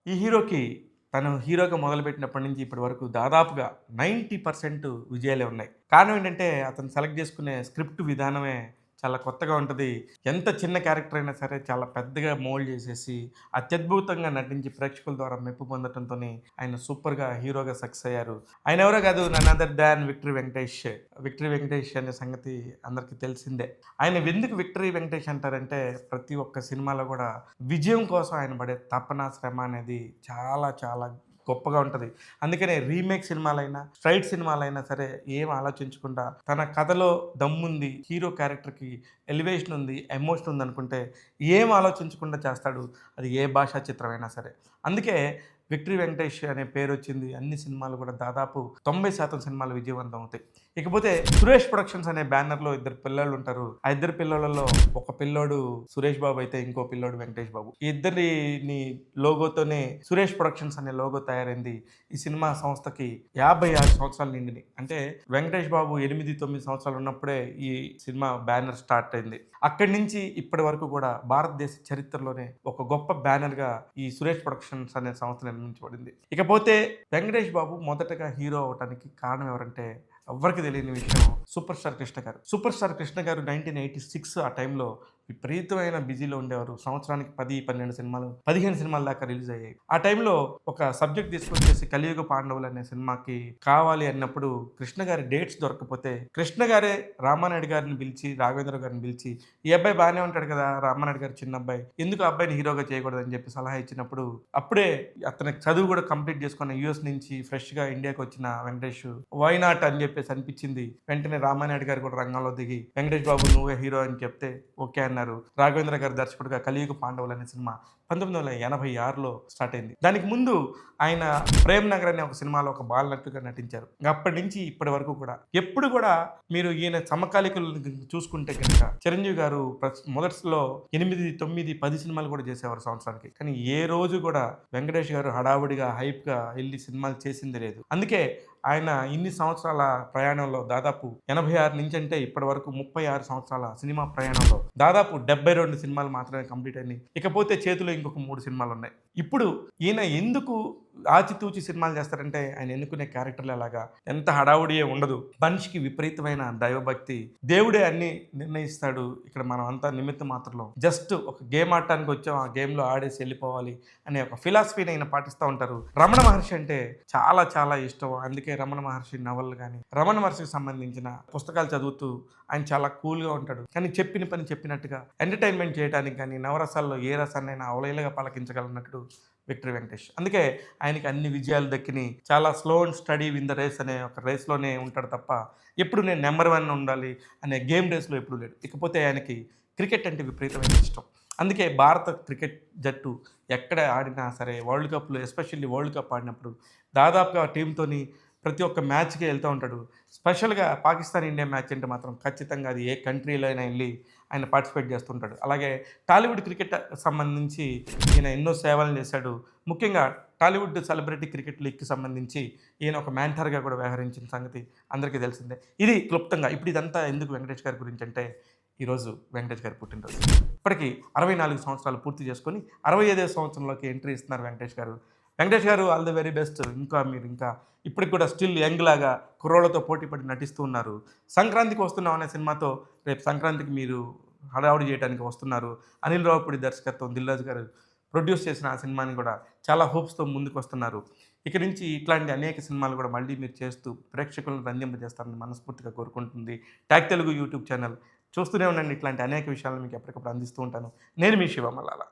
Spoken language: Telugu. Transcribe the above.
ఈ హీరోకి తను హీరోగా మొదలుపెట్టినప్పటి నుంచి ఇప్పటి వరకు దాదాపుగా 90% విజయాలే ఉన్నాయి. కారణం ఏంటంటే అతను సెలెక్ట్ చేసుకునే స్క్రిప్ట్ విధానమే చాలా కొత్తగా ఉంటది. ఎంత చిన్న క్యారెక్టర్ అయినా సరే చాలా పెద్దగా మోల్డ్ చేసేసి అత్యద్భుతంగా నటించి ప్రేక్షకుల ద్వారా మెప్పు పొందటంతోని ఆయన సూపర్‌గా హీరోగా సక్సెస్ అయ్యారు. ఆయన ఎవరో కాదు none other than Victory Venkatesh. Victory Venkatesh అనే సంగతి అందరికీ తెలిసిందే. ఆయన ఎందుకు విక్టరీ వెంకటేష్ అంటారంటే ప్రతి ఒక్క సినిమాలో కూడా విజయం కోసం ఆయన పడే తపన, శ్రమ అనేది చాలా చాలా గొప్పగా ఉంటది. అందుకనే రీమేక్ సినిమాలైనా, స్ట్రెయిట్ సినిమాలైనా సరే ఏం ఆలోచించకుండా తన కథలో దమ్ముంది, హీరో క్యారెక్టర్‌కి ఎలివేషన్ ఉంది, ఎమోషన్ ఉందనుకుంటే ఏం ఆలోచించకుండా చేస్తాడు. అది ఏ భాషా చిత్రమైనా సరే. అందుకే విక్టరీ వెంకటేష్ అనే పేరొచ్చింది. అన్ని సినిమాలు కూడా దాదాపు 90% సినిమాలు విజయవంతం అవుతాయి. ఇకపోతే సురేష్ ప్రొడక్షన్స్ అనే బ్యానర్‌లో ఇద్దరు పిల్లోళ్ళుంటారు. ఆ ఇద్దరు పిల్లోళ్ళలో ఒక పిల్లోడు సురేష్ బాబు అయితే ఇంకో పిల్లోడు వెంకటేష్ బాబు. ఈ ఇద్దరిని లోగోతోనే సురేష్ ప్రొడక్షన్స్ అనే లోగో తయారైంది. ఈ సినిమా సంస్థకి 56 సంవత్సరాలు నిండినాయి. అంటే వెంకటేష్ బాబు 8, 9 సంవత్సరాలు ఉన్నప్పుడే ఈ సినిమా బ్యానర్ స్టార్ట్ అయింది. అక్కడి నుంచి ఇప్పటి వరకు కూడా భారతదేశ చరిత్రలోనే ఒక గొప్ప బ్యానర్‌గా ఈ సురేష్ ప్రొడక్షన్స్ అనే సంస్థ నిర్మించబడింది. ఇకపోతే వెంకటేష్ బాబు మొదటగా హీరో అవ్వటానికి కారణం ఎవరంటే ఎవ్వరికి తెలియని విషయం సూపర్ స్టార్ కృష్ణ గారు. సూపర్ స్టార్ కృష్ణ గారు 1986 ఆ టైంలో విపరీతమైన బిజీలో ఉండేవారు. సంవత్సరానికి 10, 12 సినిమాలు, 15 సినిమాల దాకా రిలీజ్ అయ్యాయి. ఆ టైంలో ఒక సబ్జెక్ట్ తీసుకొచ్చేసి 'కలియుగ పాండవులు' అనే సినిమాకి కావాలి అన్నప్పుడు కృష్ణ గారి డేట్స్ దొరకకపోతే కృష్ణ గారే రామానాయుడు గారిని పిలిచి, రాఘవేంద్ర గారిని పిలిచి ఈ అబ్బాయి బాగానే ఉంటాడు కదా! రామానాయుడు గారు చిన్న అబ్బాయి. ఎందుకు ఆ అబ్బాయిని హీరోగా చేయకూడదని చెప్పి సలహా ఇచ్చినప్పుడు అప్పుడే అతనికి చదువు కూడా కంప్లీట్ చేసుకున్న యూఎస్ నుంచి ఫ్రెష్‌గా ఇండియాకి వచ్చిన వెంకటేష్ వై నాట్ అని చెప్పేసి అనిపించింది. వెంటనే రామానాయుడు గారు కూడా రంగంలో దిగి వెంకటేష్ బాబు నువ్వే హీరో అని చెప్తే ఓకే అన్నారు. రాఘవేంద్ర గారు దర్శకుడిగా 'కలియుగ పాండవులు' అనే సినిమా 1986లో స్టార్ట్ అయింది. దానికి ముందు ఆయన 'ప్రేమ్ నగర్' అనే ఒక సినిమాలో ఒక బాలనటుగా నటించారు. అప్పటి నుంచి ఇప్పటి వరకు కూడా ఎప్పుడు కూడా మీరు ఈయన సమకాలీకులు చూసుకుంటే కనుక చిరంజీవి గారు మొదట్లో 8, 9, 10 సినిమాలు కూడా చేసేవారు సంవత్సరానికి. కానీ ఏ రోజు కూడా వెంకటేష్ గారు హడావుడిగా హైప్‌గా వెళ్ళి సినిమాలు చేసింది లేదు. అందుకే ఆయన ఇన్ని సంవత్సరాల ప్రయాణంలో దాదాపు 86 నుంచి అంటే ఇప్పటి వరకు 36 సంవత్సరాల సినిమా ప్రయాణంలో దాదాపు 72 సినిమాలు మాత్రమే కంప్లీట్ అయినాయి. ఇకపోతే చేతిలో ఇంకొక 3 సినిమాలు ఉన్నాయి. ఇప్పుడు ఈయన ఎందుకు ఆచితూచి సినిమాలు చేస్తారంటే ఆయన ఎన్నుకునే క్యారెక్టర్లు అలాగా ఎంత హడావుడియే ఉండదు. మనిషికి విపరీతమైన దైవభక్తి. దేవుడే అన్ని నిర్ణయిస్తాడు. ఇక్కడ మనం అంతా నిమిత్త మాత్రంలో జస్ట్ ఒక గేమ్ ఆడటానికి వచ్చాం. ఆ గేమ్‌లో ఆడేసి వెళ్ళిపోవాలి అనే ఒక ఫిలాసఫీని ఆయన పాటిస్తూ ఉంటారు. రమణ మహర్షి అంటే చాలా చాలా ఇష్టం. అందుకే రమణ మహర్షి నవలలు కానీ రమణ మహర్షికి సంబంధించిన పుస్తకాలు చదువుతూ ఆయన చాలా కూల్‌గా ఉంటాడు. కానీ చెప్పిన పని చెప్పినట్టుగా ఎంటర్‌టైన్‌మెంట్ చేయడానికి కానీ నవరసాల్లో ఏ రసాన్నైనా అవలీలగా పలకించగలనట్టుడు విక్టరీ వెంకటేష్. అందుకే ఆయనకి అన్ని విజయాలు దక్కినాయి. చాలా slow and steady win the race అనే ఒక రేస్‌లోనే ఉంటాడు తప్ప ఎప్పుడు నేను నంబర్ 1 ఉండాలి అనే గేమ్ రేస్‌లో ఎప్పుడు లేడు. ఇకపోతే ఆయనకి క్రికెట్ అంటే విపరీతమైన ఇష్టం. అందుకే భారత క్రికెట్ జట్టు ఎక్కడ ఆడినా సరే వరల్డ్ కప్‌లో ఎస్పెషల్లీ వరల్డ్ కప్ ఆడినప్పుడు దాదాపుగా టీమ్‌తోని ప్రతి ఒక్క మ్యాచ్‌కి వెళ్తూ ఉంటాడు. స్పెషల్‌గా పాకిస్తాన్ ఇండియా మ్యాచ్ అంటే మాత్రం ఖచ్చితంగా అది ఏ కంట్రీలో అయినా ఎళ్లి ఆయన పార్టిసిపేట్ చేస్తుంటాడు. అలాగే టాలీవుడ్ క్రికెట్ సంబంధించి ఈయన ఎన్నో సేవలను చేశాడు. ముఖ్యంగా టాలీవుడ్ సెలబ్రిటీ క్రికెట్ లీగ్‌కి సంబంధించి ఈయన ఒక మెంటర్‌గా కూడా వ్యవహరించిన సంగతి అందరికీ తెలిసిందే. ఇది క్లుప్తంగా. ఇప్పుడు ఇదంతా ఎందుకు వెంకటేష్ గారి గురించి అంటే ఈరోజు వెంకటేష్ గారి పుట్టినరోజు. ఇప్పటికి 64 సంవత్సరాలు పూర్తి చేసుకొని 65వ సంవత్సరంలోకి ఎంట్రీ ఇస్తున్నారు వెంకటేష్ గారు. వెంకటేష్ గారు ఆల్ ది వెరీ బెస్ట్. మీరు ఇంకా ఇప్పటికి కూడా స్టిల్ యంగ్ లాగా కుర్రోళ్ళతో పోటీ పడి నటిస్తూ ఉన్నారు. సంక్రాంతికి వస్తున్నాం అనే సినిమాతో రేపు సంక్రాంతికి మీరు హడావుడి చేయడానికి వస్తున్నారు. అనిల్ రావిపూడి దర్శకత్వం, దిల్ రాజు గారు ప్రొడ్యూస్ చేసిన ఆ సినిమాని కూడా చాలా హోప్స్‌తో ముందుకు వస్తున్నారు. ఇక నుంచి ఇట్లాంటి అనేక సినిమాలు కూడా మళ్ళీ మీరు చేస్తూ ప్రేక్షకులను రంజింపజేస్తారని మనస్ఫూర్తిగా కోరుకుంటుంది ట్యాగ్ తెలుగు యూట్యూబ్ ఛానల్. చూస్తూనే ఉండండి. ఇట్లాంటి అనేక విషయాలను మీకు ఎప్పటికప్పుడు అందిస్తూ ఉంటాను. నేను మీ శివ మల్లాల.